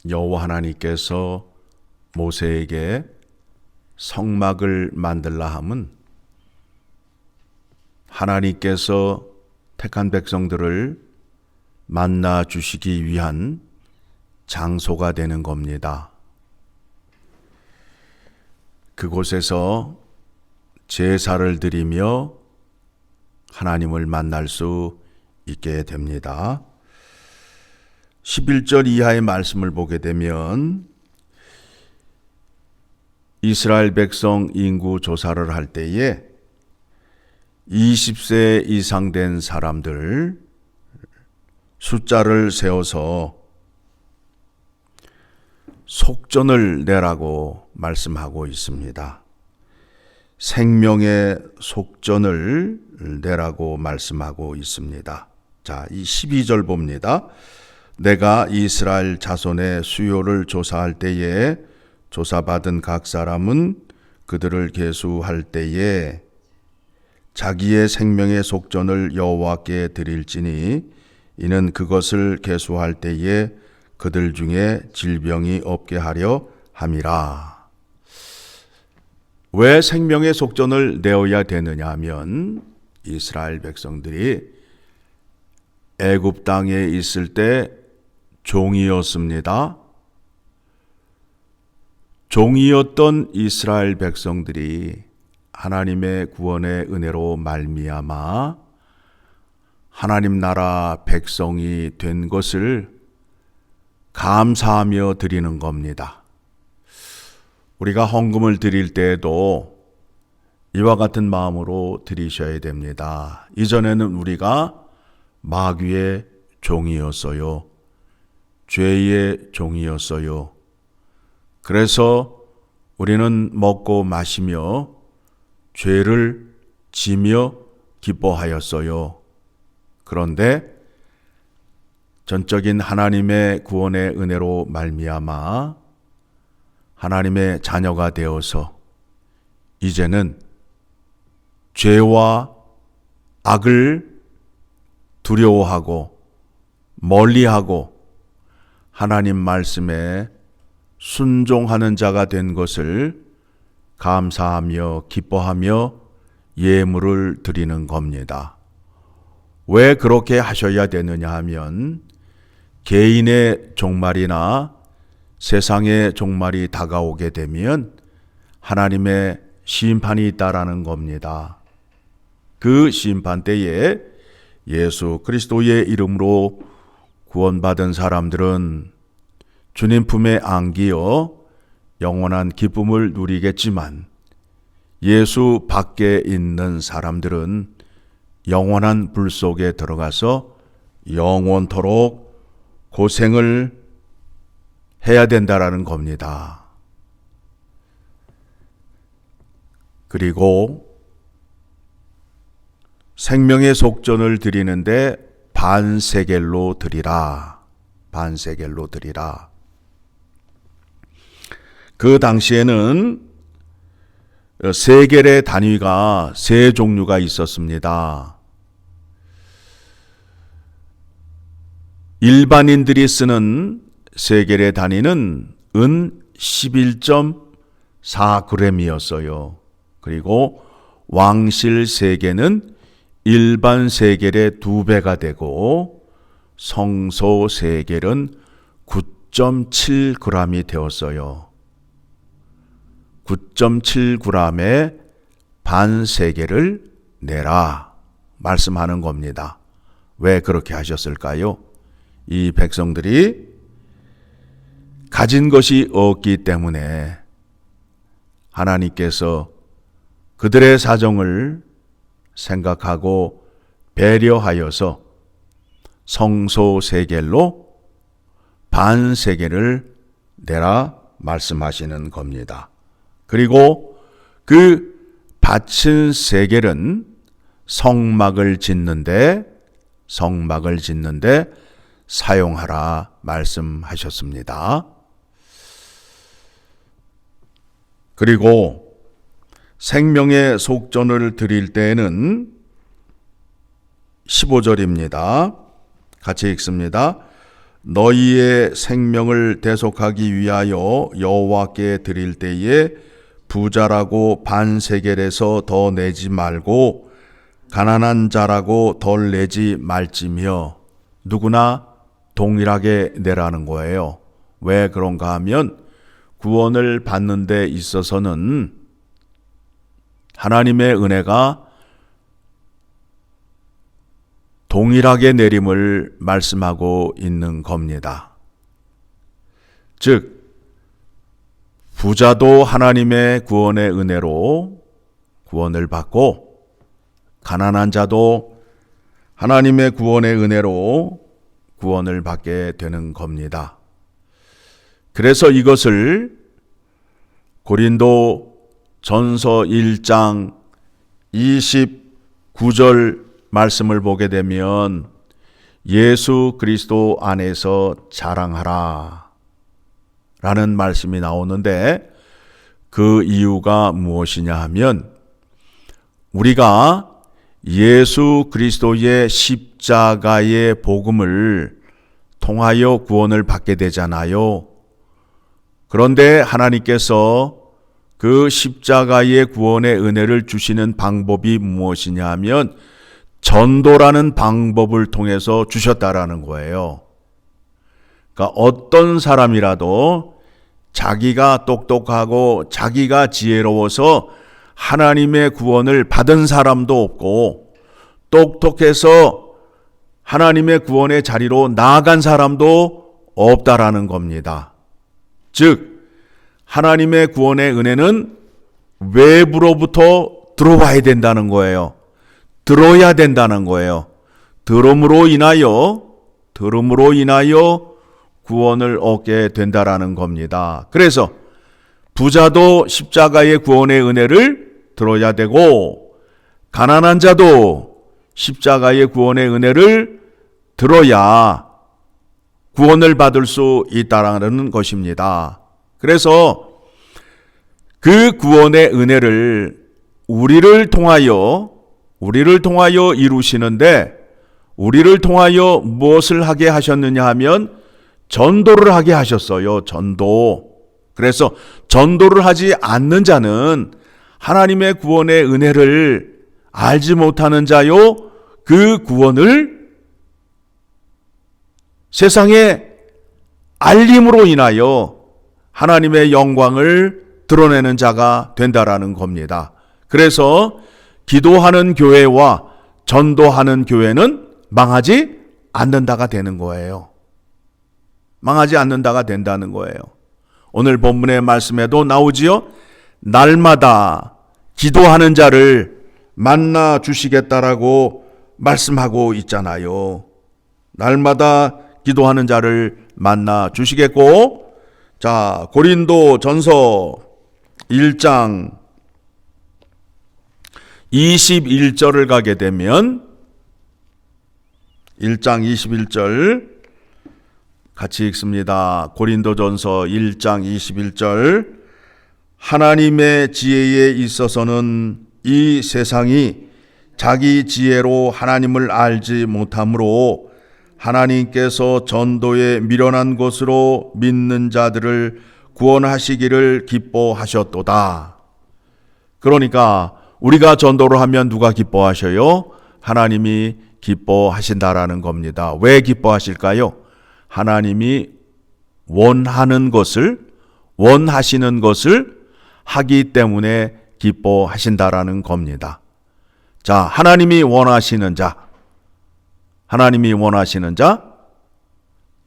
여호와 하나님께서 모세에게 성막을 만들라 함은 하나님께서 택한 백성들을 만나 주시기 위한 장소가 되는 겁니다. 그곳에서 제사를 드리며 하나님을 만날 수 있게 됩니다. 11절 이하의 말씀을 보게 되면 이스라엘 백성 인구 조사를 할 때에 20세 이상 된 사람들 숫자를 세워서 속전을 내라고 말씀하고 있습니다. 생명의 속전을 내라고 말씀하고 있습니다. 자, 이 12절 봅니다. 내가 이스라엘 자손의 수요를 조사할 때에 조사받은 각 사람은 그들을 계수할 때에 자기의 생명의 속전을 여호와께 드릴지니 이는 그것을 계수할 때에 그들 중에 질병이 없게 하려 함이라. 왜 생명의 속전을 내어야 되느냐 하면 이스라엘 백성들이 애굽 땅에 있을 때 종이었습니다. 종이었던 이스라엘 백성들이 하나님의 구원의 은혜로 말미암아 하나님 나라 백성이 된 것을 감사하며 드리는 겁니다. 우리가 헌금을 드릴 때에도 이와 같은 마음으로 드리셔야 됩니다. 이전에는 우리가 마귀의 종이었어요. 죄의 종이었어요. 그래서 우리는 먹고 마시며 죄를 지며 기뻐하였어요. 그런데 전적인 하나님의 구원의 은혜로 말미암아 하나님의 자녀가 되어서 이제는 죄와 악을 두려워하고 멀리하고 하나님 말씀에 순종하는 자가 된 것을 감사하며 기뻐하며 예물을 드리는 겁니다. 왜 그렇게 하셔야 되느냐 하면 개인의 종말이나 세상의 종말이 다가오게 되면 하나님의 심판이 있다라는 겁니다. 그 심판 때에 예수 그리스도의 이름으로 구원받은 사람들은 주님 품에 안기어 영원한 기쁨을 누리겠지만 예수 밖에 있는 사람들은 영원한 불 속에 들어가서 영원토록 고생을 해야 된다라는 겁니다. 그리고 생명의 속전을 드리는데 반세겔로 드리라. 반세겔로 드리라. 그 당시에는 세겔의 단위가 세 종류가 있었습니다. 일반인들이 쓰는 세겔의 단위는 은 11.4g이었어요. 그리고 왕실 세겔은 일반 세겔의 2배가 되고 성소 세겔은 9.7g이 되었어요. 9.7g의 반세겔을 내라 말씀하는 겁니다. 왜 그렇게 하셨을까요? 이 백성들이 가진 것이 없기 때문에 하나님께서 그들의 사정을 생각하고 배려하여서 성소 세겔로 반세겔을 내라 말씀하시는 겁니다. 그리고 그 바친 세겔은 성막을 짓는데 사용하라 말씀하셨습니다. 그리고 생명의 속전을 드릴 때에는 15절입니다. 같이 읽습니다. 너희의 생명을 대속하기 위하여 여호와께 드릴 때에 부자라고 반세겔에서 더 내지 말고 가난한 자라고 덜 내지 말지며. 누구나 동일하게 내라는 거예요. 왜 그런가 하면 구원을 받는 데 있어서는 하나님의 은혜가 동일하게 내림을 말씀하고 있는 겁니다. 즉, 부자도 하나님의 구원의 은혜로 구원을 받고 가난한 자도 하나님의 구원의 은혜로 구원을 받게 되는 겁니다. 그래서 이것을 고린도 전서 1장 29절 말씀을 보게 되면 예수 그리스도 안에서 자랑하라 라는 말씀이 나오는데, 그 이유가 무엇이냐 하면 우리가 예수 그리스도의 십자가의 복음을 통하여 구원을 받게 되잖아요. 그런데 하나님께서 그 십자가의 구원의 은혜를 주시는 방법이 무엇이냐 하면 전도라는 방법을 통해서 주셨다라는 거예요. 그러니까 어떤 사람이라도 자기가 똑똑하고 자기가 지혜로워서 하나님의 구원을 받은 사람도 없고, 똑똑해서 하나님의 구원의 자리로 나아간 사람도 없다라는 겁니다. 즉, 하나님의 구원의 은혜는 외부로부터 들어와야 된다는 거예요. 들어야 된다는 거예요. 들음으로 인하여 구원을 얻게 된다라는 겁니다. 그래서 부자도 십자가의 구원의 은혜를 들어야 되고, 가난한 자도 십자가의 구원의 은혜를 들어야 구원을 받을 수 있다라는 것입니다. 그래서 그 구원의 은혜를 우리를 통하여 이루시는데, 우리를 통하여 무엇을 하게 하셨느냐 하면 전도를 하게 하셨어요. 전도. 그래서 전도를 하지 않는 자는 하나님의 구원의 은혜를 알지 못하는 자요, 그 구원을 세상에 알림으로 인하여 하나님의 영광을 드러내는 자가 된다라는 겁니다. 그래서 기도하는 교회와 전도하는 교회는 망하지 않는다가 되는 거예요. 망하지 않는다가 된다는 거예요. 오늘 본문의 말씀에도 나오지요. 날마다 기도하는 자를 만나 주시겠다라고 말씀하고 있잖아요. 날마다 기도하는 자를 만나 주시겠고, 자, 고린도 전서 1장 21절을 가게 되면 1장 21절 같이 읽습니다. 고린도전서 1장 21절. 하나님의 지혜에 있어서는 이 세상이 자기 지혜로 하나님을 알지 못하므로 하나님께서 전도에 미련한 것으로 믿는 자들을 구원하시기를 기뻐하셨도다. 그러니까 우리가 전도를 하면 누가 기뻐하셔요? 하나님이 기뻐하신다라는 겁니다. 왜 기뻐하실까요? 하나님이 원하시는 것을 하기 때문에 기뻐하신다라는 겁니다. 자, 하나님이 원하시는 자,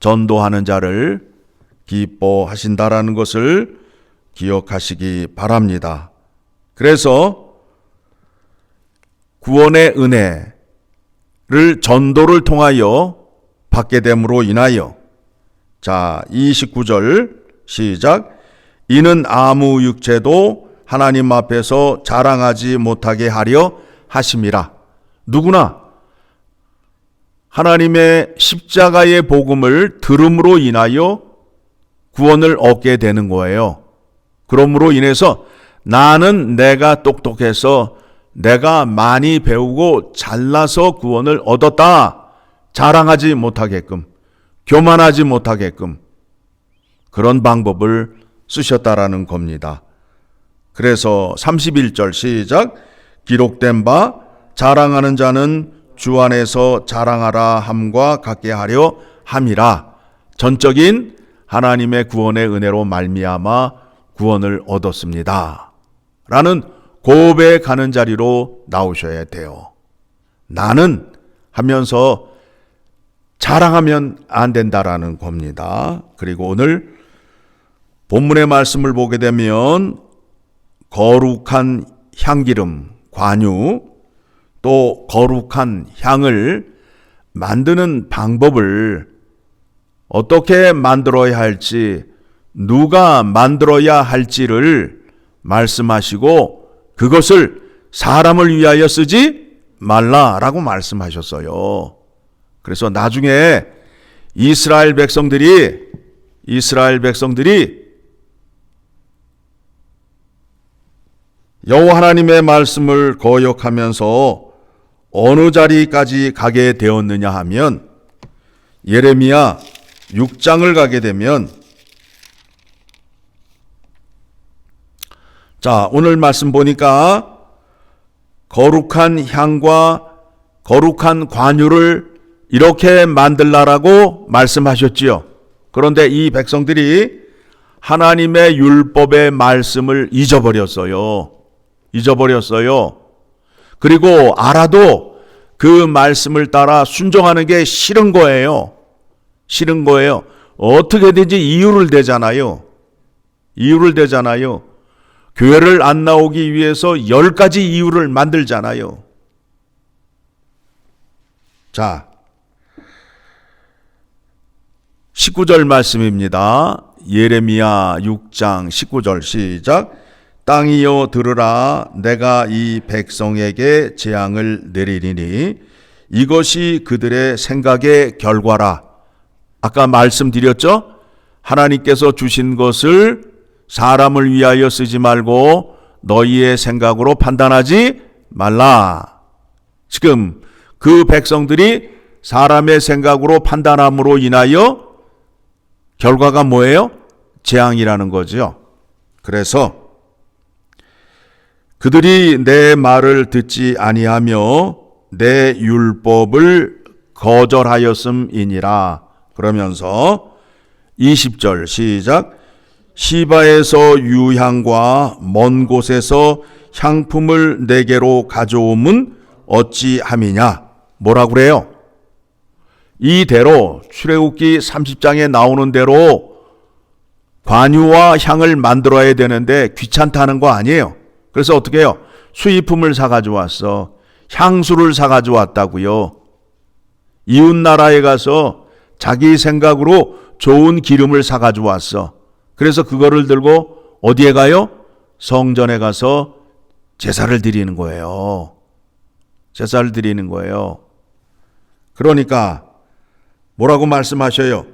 전도하는 자를 기뻐하신다라는 것을 기억하시기 바랍니다. 그래서 구원의 은혜를 전도를 통하여 받게 됨으로 인하여, 자, 29절 시작. 이는 아무 육체도 하나님 앞에서 자랑하지 못하게 하려 하심이라. 누구나 하나님의 십자가의 복음을 들음으로 인하여 구원을 얻게 되는 거예요. 그러므로 인해서 나는 내가 똑똑해서 내가 많이 배우고 잘나서 구원을 얻었다 자랑하지 못하게끔, 교만하지 못하게끔 그런 방법을 쓰셨다라는 겁니다. 그래서 31절 시작. 기록된 바 자랑하는 자는 주 안에서 자랑하라 함과 같게 하려 함이라. 전적인 하나님의 구원의 은혜로 말미암아 구원을 얻었습니다 라는 고백하는 자리로 나오셔야 돼요. 나는 하면서 자랑하면 안 된다라는 겁니다. 그리고 오늘 본문의 말씀을 보게 되면 거룩한 향기름, 관유, 또 거룩한 향을 만드는 방법을 어떻게 만들어야 할지, 누가 만들어야 할지를 말씀하시고 그것을 사람을 위하여 쓰지 말라라고 말씀하셨어요. 그래서 나중에 이스라엘 백성들이 여호와 하나님의 말씀을 거역하면서 어느 자리까지 가게 되었느냐 하면 예레미야 6장을 가게 되면, 자, 오늘 말씀 보니까 거룩한 향과 거룩한 관유를 이렇게 만들라라고 말씀하셨지요. 그런데 이 백성들이 하나님의 율법의 말씀을 잊어버렸어요. 그리고 알아도 그 말씀을 따라 순종하는 게 싫은 거예요. 어떻게든지 이유를 대잖아요. 교회를 안 나오기 위해서 10가지 이유를 만들잖아요. 자, 19절 말씀입니다. 예레미야 6장 19절 시작. 땅이여 들으라. 내가 이 백성에게 재앙을 내리리니 이것이 그들의 생각의 결과라. 아까 말씀드렸죠? 하나님께서 주신 것을 사람을 위하여 쓰지 말고 너희의 생각으로 판단하지 말라. 지금 그 백성들이 사람의 생각으로 판단함으로 인하여 결과가 뭐예요? 재앙이라는 거죠. 그래서 그들이 내 말을 듣지 아니하며 내 율법을 거절하였음이니라. 그러면서 20절 시작. 시바에서 유향과 먼 곳에서 향품을 내게로 가져옴은 어찌함이냐. 뭐라고 그래요? 이대로 출애굽기 30장에 나오는 대로 관유와 향을 만들어야 되는데 귀찮다는 거 아니에요. 그래서 어떻게 해요? 수입품을 사가지고 왔어. 향수를 사가지고 왔다고요. 이웃 나라에 가서 자기 생각으로 좋은 기름을 사가지고 왔어. 그래서 그거를 들고 어디에 가요? 성전에 가서 제사를 드리는 거예요. 그러니까 뭐라고 말씀하셔요?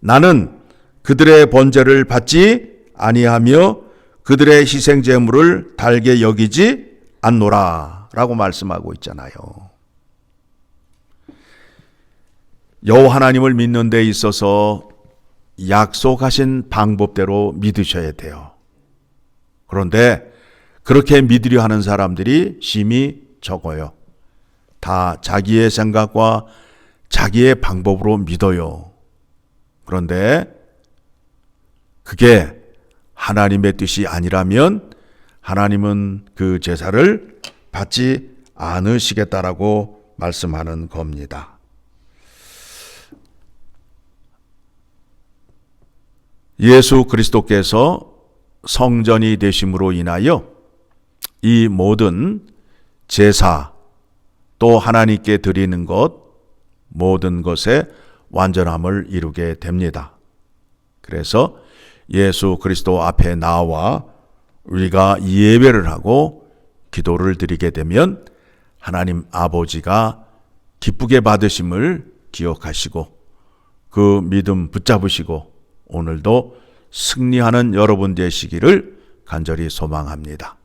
나는 그들의 번제를 받지 아니하며 그들의 희생 제물을 달게 여기지 않노라 라고 말씀하고 있잖아요. 여호와 하나님을 믿는 데 있어서 약속하신 방법대로 믿으셔야 돼요. 그런데 그렇게 믿으려 하는 사람들이 심히 적어요. 다 자기의 생각과 자기의 방법으로 믿어요. 그런데 그게 하나님의 뜻이 아니라면 하나님은 그 제사를 받지 않으시겠다라고 말씀하는 겁니다. 예수 그리스도께서 성전이 되심으로 인하여 이 모든 제사 또 하나님께 드리는 것 모든 것에 완전함을 이루게 됩니다. 그래서 예수 그리스도 앞에 나와 우리가 예배를 하고 기도를 드리게 되면 하나님 아버지가 기쁘게 받으심을 기억하시고 그 믿음 붙잡으시고 오늘도 승리하는 여러분 되시기를 간절히 소망합니다.